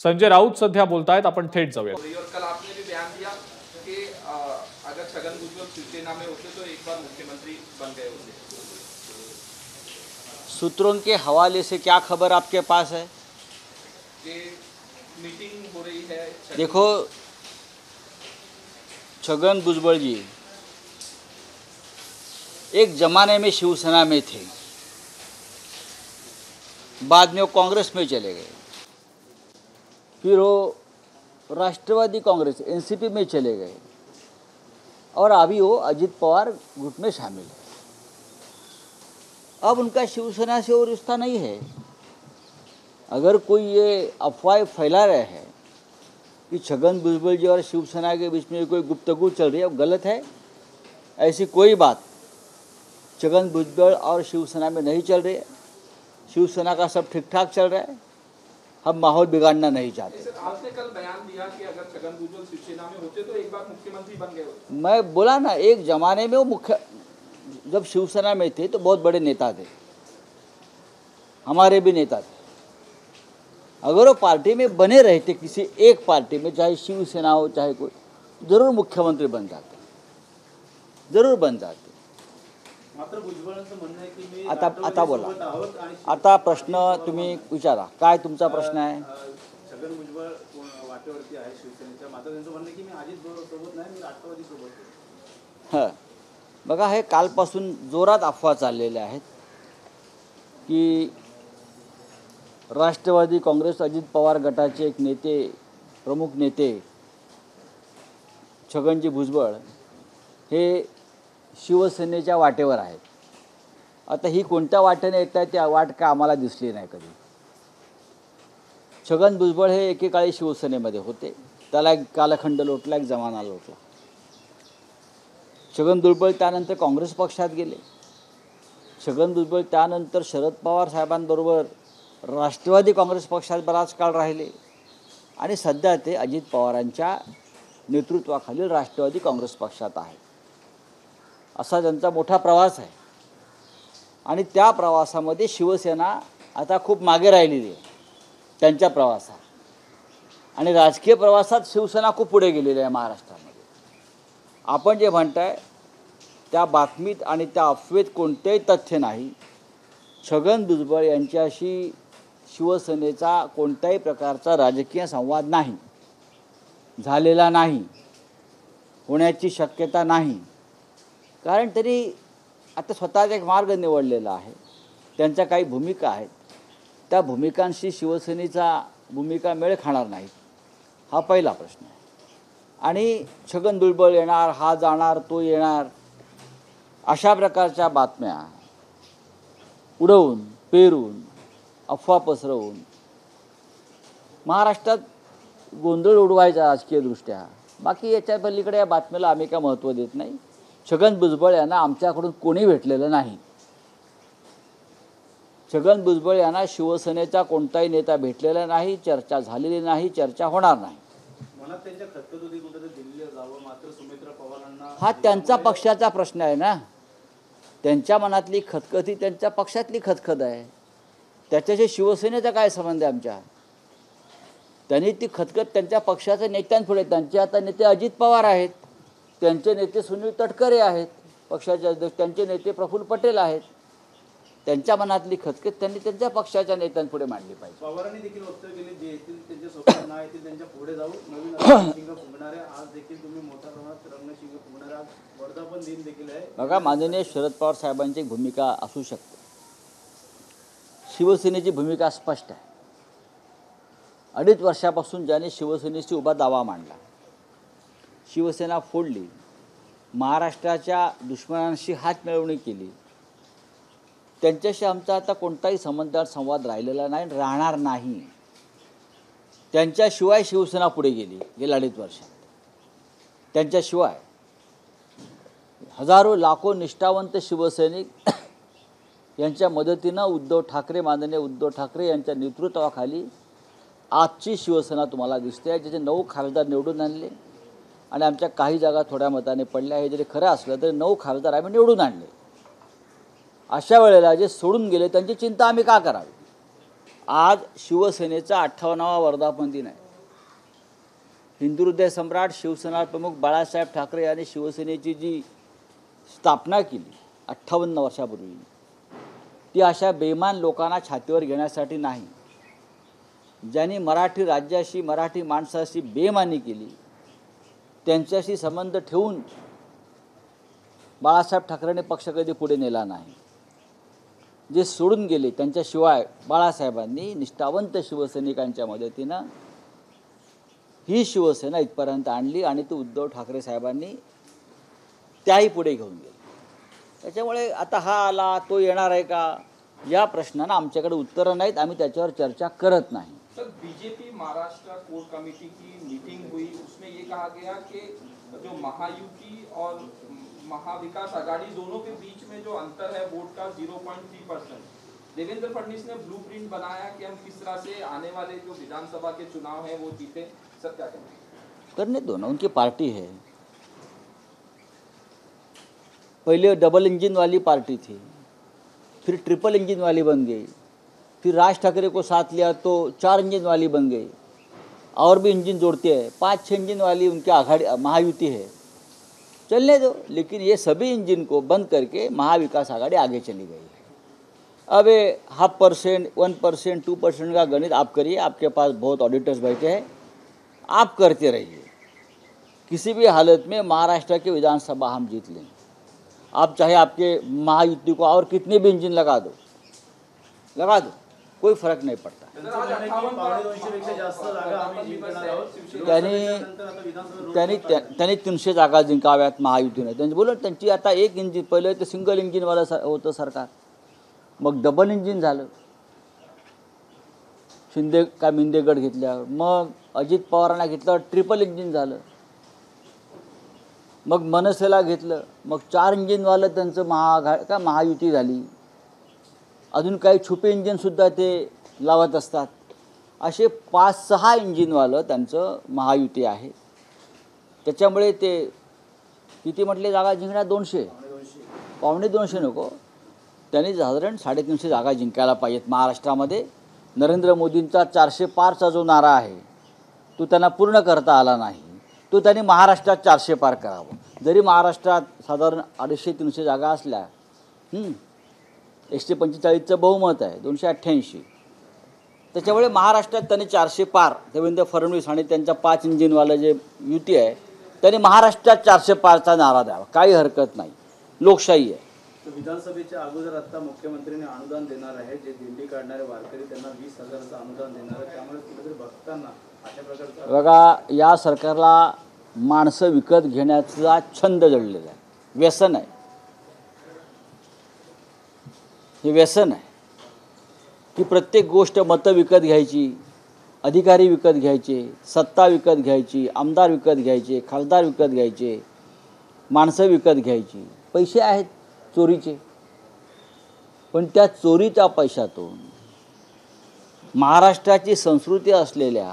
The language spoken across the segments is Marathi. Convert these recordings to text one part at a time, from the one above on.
संजय राऊत सध्या बोलतायत, आपण थेट जाऊया। और कल आपने भी बयान दिया कि अगर छगन भुजबल शिवसेना में होते तो एक बार मुख्यमंत्री बन गए होते। सूत्रों के हवाले से क्या खबर आपके पास है? कि मीटिंग हो रही है। देखो, छगन भुजबल जी एक जमाने में शिवसेना में थे, बाद में वो कांग्रेस में चले गए, फिर वो राष्ट्रवादी कांग्रेस एनसीपी में चले गए और अभी वो अजित पवार गुट में शामिल है। अब उनका शिवसेना से वो रिश्ता नहीं है। अगर कोई ये अफवाह फैला रहे हैं कि छगन भुजबल जी और शिवसेना के बीच में कोई गुफ्तगू चल रही है, वो गलत है। ऐसी कोई बात छगन भुजबल और शिवसेना में नहीं चल रही है। शिवसेना का सब ठीक ठाक चल रहा है। हम माहौल बिगाड़ना नहीं चाहते। आपने कल बयान दिया कि अगर छगन भुजबल शिवसेना में होते तो एक बार मुख्यमंत्री बन गए होते। मैं बोला ना, एक जमाने में वो जब शिवसेना में थे तो बहुत बड़े नेता थे, हमारे भी नेता थे। अगर वो पार्टी में बने रहते, किसी एक पार्टी में, चाहे शिवसेना हो चाहे कोई, जरूर मुख्यमंत्री बन जाते, जरूर बन जाते। मात्र भुजबळांचं म्हणणं आहे की मी आता बोला, आता प्रश्न तुम्ही विचारा, काय तुमचा प्रश्न आहे? छगन भुजबळ वाटेवरती आहे शिवसेनेच्या, मात्र त्यांचं म्हणणं आहे की मी अजित सोबत नाही, मी राष्ट्रवादी सोबत आहे। बघा, हे कालपासून जोरात अफवा चाललेल्या आहेत की राष्ट्रवादी काँग्रेस अजित पवार गटाचे एक नेते, प्रमुख नेते छगनजी भुजबळ हे शिवसेनेच्या वाटेवर आहेत। आता ही कोणत्या वाटेने येत आहे त्या वाट का आम्हाला दिसली नाही कधी। छगन भुजबळ हे एकेकाळी शिवसेनेमध्ये होते, त्याला एक कालखंड लोटला, एक जमाना लोटला। छगन भुजबळ त्यानंतर काँग्रेस पक्षात गेले। छगन भुजबळ त्यानंतर शरद पवार साहेबांबरोबर राष्ट्रवादी काँग्रेस पक्षात बराच काळ राहिले आणि सध्या ते अजित पवारांच्या नेतृत्वाखालील राष्ट्रवादी काँग्रेस पक्षात आहे। असा त्यांचा मोठा प्रवास आहे आणि त्या प्रवासामध्ये शिवसेना आता खूप मागे राहिलेली आहे त्यांच्या प्रवासात, आणि राजकीय प्रवासात शिवसेना खूप पुढे गेलेली आहे महाराष्ट्रामध्ये। आपण जे म्हणताय त्या बातमीत आणि त्या अफवेत कोणतेही तथ्य नाही। छगन भुजबळ यांच्याशी शिवसेनेचा कोणत्याही प्रकारचा राजकीय संवाद नाही, झालेला नाही, होण्याची शक्यता नाही। कारण तरी आता स्वतःचा एक मार्ग निवडलेला आहे, त्यांच्या काही भूमिका आहेत, त्या भूमिकांशी शिवसेनेचा भूमिका मेळ खाणार नाहीत, हा पहिला प्रश्न आहे। आणि छगन भुजबळ येणार, हा जाणार, तो येणार, अशा प्रकारच्या बातम्या उडवून पेरून अफवा पसरवून महाराष्ट्रात गोंधळ उडवायचा राजकीयदृष्ट्या, बाकी याच्या पलीकडे या बातमीला आम्ही काय महत्त्व देत नाही। छगन भुजबळ यांना आमच्याकडून कोणी भेटलेलं नाही। छगन भुजबळ यांना शिवसेनेचा कोणताही नेता भेटलेला नाही, चर्चा झालेली नाही, चर्चा होणार नाही। मनात त्यांच्या खतखत होती कुठेतरी दिल्लीला जावं, मात्र सुमित्रा पवारांना हा त्यांचा पक्षाचा प्रश्न आहे ना। त्यांच्या मनातली खतखत ही त्यांच्या पक्षातली खतखत आहे, त्याच्याशी शिवसेनेचा काय संबंध आहे आमच्या? त्यांनी ती खतखत त्यांच्या पक्षाच्या नेत्यांपुढे, त्यांचे आता नेते अजित पवार आहेत, त्यांचे नेते सुनील तटकरे आहेत, पक्षाचे अध्यक्ष, त्यांचे नेते प्रफुल्ल पटेल आहेत, त्यांच्या मनातली खतखत त्यांनी त्यांच्या पक्षाच्या नेत्यांपुढे मांडली पाहिजे। पवारांनी देखील वक्तव्य केले, जे येतील त्यांच्या सोबत ना येतील त्यांच्या पुढे जाऊ, नवीन रंगशिंग फुंकणार आहे। आज देखील तुम्ही मोठ्या प्रमाणात रंगशिंग फुंकणार आहात, वर्धापन दिन देखील आहे। बघा, माननीय शरद पवार साहेबांची भूमिका असू शकते, शिवसेनेची भूमिका स्पष्ट आहे। 2.5 वर्षापासून ज्याने शिवसेनेशी उभा दावा मांडला, शिवसेना फोडली, महाराष्ट्राच्या दुश्मनांशी हात मिळवणी केली, त्यांच्याशी आमचा आता कोणताही संवाद राहिलेला नाही, राहणार नाही। त्यांच्याशिवाय शिवसेना पुढे गेली गेल्या 2.5 वर्षात। त्यांच्याशिवाय हजारो लाखो निष्ठावंत शिवसैनिक यांच्या मदतीनं माननीय उद्धव ठाकरे यांच्या नेतृत्वाखाली आजची शिवसेना तुम्हाला दिसते, ज्याचे 9 खासदार निवडून आणले आणि आमच्या काही जागा थोड्या मताने पडल्या। हे जरी खरं असलं तरी 9 खासदार आम्ही निवडून आणले। अशा वेळेला जे सोडून गेले त्यांची चिंता आम्ही का करावी? आज शिवसेनेचा 58वा वर्धापन दिन आहे. हिंदू हृदय सम्राट शिवसेना प्रमुख बाळासाहेब ठाकरे यांनी शिवसेनेची जी स्थापना केली 58 वर्षापूर्वी, ती अशा बेईमान लोकांना छातीवर घेण्यासाठी नाही. ज्यांनी मराठी राज्याशी मराठी माणसाशी बेईमानी केली त्यांच्याशी संबंध ठेवून बाळासाहेब ठाकरेंनी पक्ष कधी पुढे नेला नाही. जे सोडून गेले त्यांच्याशिवाय बाळासाहेबांनी निष्ठावंत शिवसैनिकांच्या मदतीनं ही शिवसेना इथपर्यंत आणली आणि तो उद्धव ठाकरे साहेबांनी त्याही पुढे घेऊन गेले. त्याच्यामुळे आता हा आला तो येणार आहे का या प्रश्नांना आमच्याकडे उत्तरं नाहीत. आम्ही त्याच्यावर चर्चा करत नाही. Sir, BJP Maharashtra core committee की मीटिंग हुई, उसमें ये कहा गया कि जो महायुति और महाविकास आघाड़ी दोनों के बीच में जो अंतर है वोट का 0.3%, देवेंद्र फडणवीस ने ब्लूप्रिंट बनाया कि हम किस तरह से आने वाले जो विधानसभा के चुनाव हैं वो जीते. सर, क्या कहेंगे? करने दो ना, उनकी पार्टी है. पहले डबल इंजन वाली पार्टी थी, फिर ट्रिपल इंजन वाली बन गई, फिर राज ठाकरे को साथ लिया तो 4 इंजन वाली बन गई, और भी इंजन जोड़ते हैं 5-6 इंजन वाली उनकी आघाड़ी महायुति है. चलने दो, लेकिन ये सभी इंजन को बंद करके महाविकास आघाड़ी आगे चली गई है. अब 0.5%, 1%, 2% का गणित आप करिए. आपके पास बहुत ऑडिटर्स बैठे हैं, आप करते रहिए. किसी भी हालत में महाराष्ट्र की विधानसभा हम जीत लेंगे. आप चाहे आपके महायुति को और कितने भी इंजन लगा दो, कोई फर्क नाही पडता. त्यांनी 300 जागा जिंकाव्यात महायुतीने. त्यांनी बोललं त्यांची आता एक इंजिन, पहिलं तर सिंगल इंजिनवालं होतं सरकार, मग डबल इंजिन झालं. शिंदे का मिंदेगड घेतल्यावर मग अजित पवारांना घेतल्यावर ट्रिपल इंजिन झालं, मग मनसेला घेतलं, मग 4 इंजिनवालं त्यांचं महायुती झाली. अजून काही छुपे इंजिनसुद्धा ते लावत असतात. असे 5-6 इंजिनवालं त्यांचं महायुती आहे. त्याच्यामुळे ते किती म्हटले जागा जिंकणार? 200, पावणे 200 नको, त्यांनी साधारण 350 जागा जिंकायला पाहिजेत महाराष्ट्रामध्ये. नरेंद्र मोदींचा 400 पारचा जो नारा आहे तो त्यांना पूर्ण करता आला नाही. तो त्यांनी महाराष्ट्रात 400 पार करावं. जरी महाराष्ट्रात साधारण 250-300 जागा असल्या, 145चं बहुमत आहे, 288. त्याच्यामुळे महाराष्ट्रात त्यांनी 400 पार, देवेंद्र फडणवीस आणि त्यांच्या 5 इंजिनवालं जे युती आहे त्यांनी महाराष्ट्रात 400 पारचा नारा द्यावा. काही हरकत नाही, लोकशाही आहे. विधानसभेच्या अगोदर आता मुख्यमंत्र्यांनी अनुदान देणार आहे. जे दिंडी काढणारे वारकरी त्यांना 20,000चं अनुदान देणार आहे. त्यामुळे कुठेतरी भक्तांना अशा प्रकारचा बघा, या सरकारला माणसं विकत घेण्याचा छंद जडलेला आहे, व्यसन आहे. हे व्यसन आहे की प्रत्येक गोष्ट मतं विकत घ्यायची, अधिकारी विकत घ्यायचे, सत्ता विकत घ्यायची, आमदार विकत घ्यायचे, खासदार विकत घ्यायचे, माणसं विकत घ्यायची. पैसे आहेत चोरीचे, पण त्या चोरीच्या पैशातून महाराष्ट्राची संस्कृती असलेल्या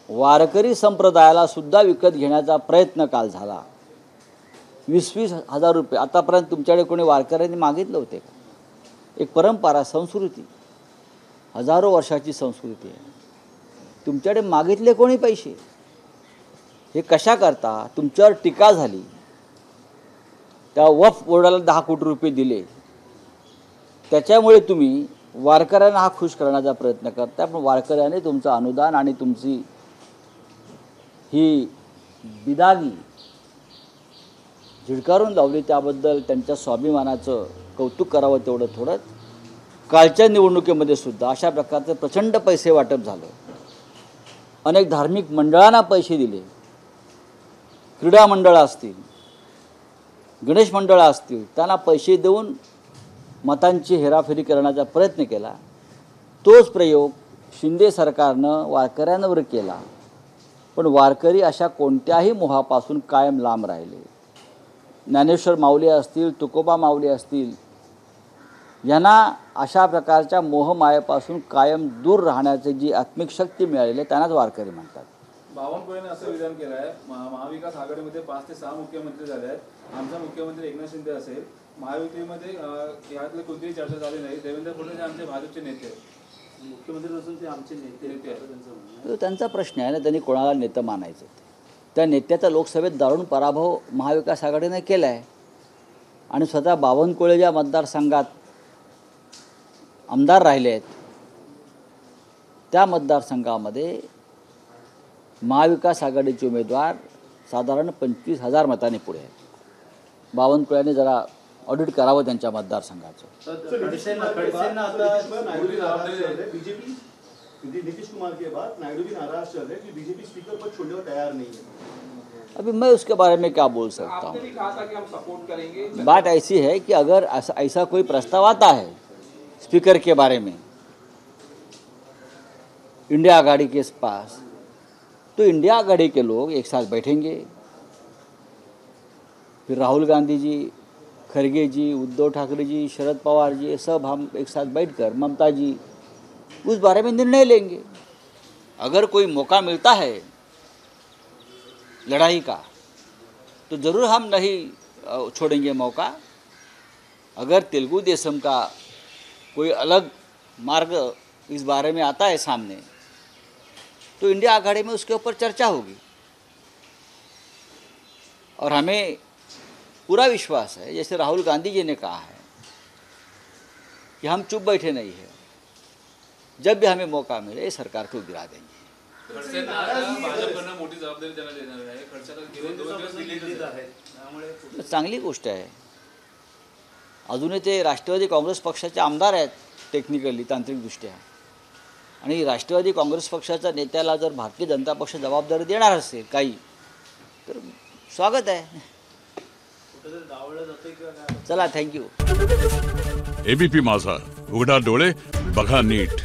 वारकरी संप्रदायाला सुद्धा विकत घेण्याचा प्रयत्न काल झाला. 20-20 हजार रुपये आतापर्यंत तुमच्याकडे कोणी वारकऱ्यांनी मागितले होते का? एक परंपरा, संस्कृती, हजारो वर्षाची संस्कृती आहे. तुमच्याकडे मागितले कोणी पैसे? हे कशा करता? तुमच्यावर टीका झाली, त्या वक्फ बोर्डाला 10 कोटी रुपये दिले, त्याच्यामुळे तुम्ही वारकऱ्यांना हा खुश करण्याचा प्रयत्न करता. पण वारकऱ्याने तुमचं अनुदान आणि तुमची ही बिदागी झिडकारून लावली, त्याबद्दल त्यांच्या स्वाभिमानाचं कौतुक करावं तेवढं थोडं. कालच्या निवडणुकीमध्ये सुद्धा अशा प्रकारचे प्रचंड पैसे वाटप झालं. अनेक धार्मिक मंडळांना पैसे दिले, क्रीडा मंडळं असतील, गणेश मंडळं असतील, त्यांना पैसे देऊन मतांची हेराफेरी करण्याचा प्रयत्न केला. तोच प्रयोग शिंदे सरकारनं वारकऱ्यांवर केला. पण वारकरी अशा कोणत्याही मोहापासून कायम लांब राहिले. ज्ञानेश्वर माऊली असतील, तुकोबा माऊली असतील, यांना अशा प्रकारच्या मोहमायेपासून कायम दूर राहण्याची जी आत्मिक शक्ती मिळालेली आहे त्यांनाच वारकरी म्हणतात. बावनकुळेने असं विधान केलं आहे, महाविकास आघाडीमध्ये 5 ते 6 मुख्यमंत्री झाले आहेत. आमचा मुख्यमंत्री एकनाथ शिंदे असेल. महायुतीमध्ये यातली कोणतीही चर्चा झाली नाही. देवेंद्र फडणवीस आमचे भाजपचे नेते आहेत. मुख्यमंत्री नसून ते आमचे नेते आहेत असं त्यांचं म्हणणं आहे. तो त्यांचा प्रश्न आहे ना, त्यांनी कोणाला नेतं मानायचं ते. त्या नेत्याचा लोकसभेत दारुण पराभव महाविकास आघाडीने केला आहे आणि स्वतः बावनकुळे ज्या मतदारसंघात आमदार राहिले आहेत त्या मतदारसंघामध्ये महाविकास आघाडीचे उमेदवार साधारण 25,000 मतांनी पुढे आहेत. बावनकुळ्याने जरा ऑडिट करावं त्यांच्या मतदारसंघाचं. तर खडसेंना आता बीजेपी नीतीश कुमार के बाद नायडू भी नाराज चल रहे कि बीजेपी स्पीकर पद छोड़ने को तैयार नहीं है. अभी मैं उसके बारे में क्या बोल सकता आपने हूँ. भी कहा था कि हम सपोर्ट करेंगे. बात ऐसी है कि अगर ऐसा कोई प्रस्ताव आता है स्पीकर के बारे में इंडिया आघाड़ी के पास, तो इंडिया आघाड़ी के लोग एक साथ बैठेंगे, फिर राहुल गांधी जी, खरगे जी, उद्धव ठाकरे जी, शरद पवार जी, सब हम एक साथ बैठकर, ममता जी, उस बारे में निर्णय लेंगे. अगर कोई मौका मिलता है लड़ाई का तो ज़रूर हम नहीं छोड़ेंगे मौका. अगर तेलुगु देशम का कोई अलग मार्ग इस बारे में आता है सामने तो इंडिया आघाड़ी में उसके ऊपर चर्चा होगी. और हमें पूरा विश्वास है, जैसे राहुल गांधी जी ने कहा है कि हम चुप बैठे नहीं हैं, जब भी हमें मौका मिले सरकार को गिरा देंगे. भाजपकडनं मोठी जबाबदारी त्यांना देणार आहे. खडसेला केवळ 2 दिवस दिलेलीच आहे. त्यामुळे चांगली गोष्ट आहे. अजूनही ते राष्ट्रवादी काँग्रेस पक्षाचे आमदार आहेत टेक्निकली, तांत्रिकदृष्ट्या. आणि राष्ट्रवादी काँग्रेस पक्षाच्या नेत्याला जर भारतीय जनता पक्ष जबाबदारी देणार असेल काही, तर स्वागत आहे. कुठेतरी डावळलं जाते किंवा काय? चला, थँक्यू. एबीपी माझा, उघडा डोळे बघा नीट.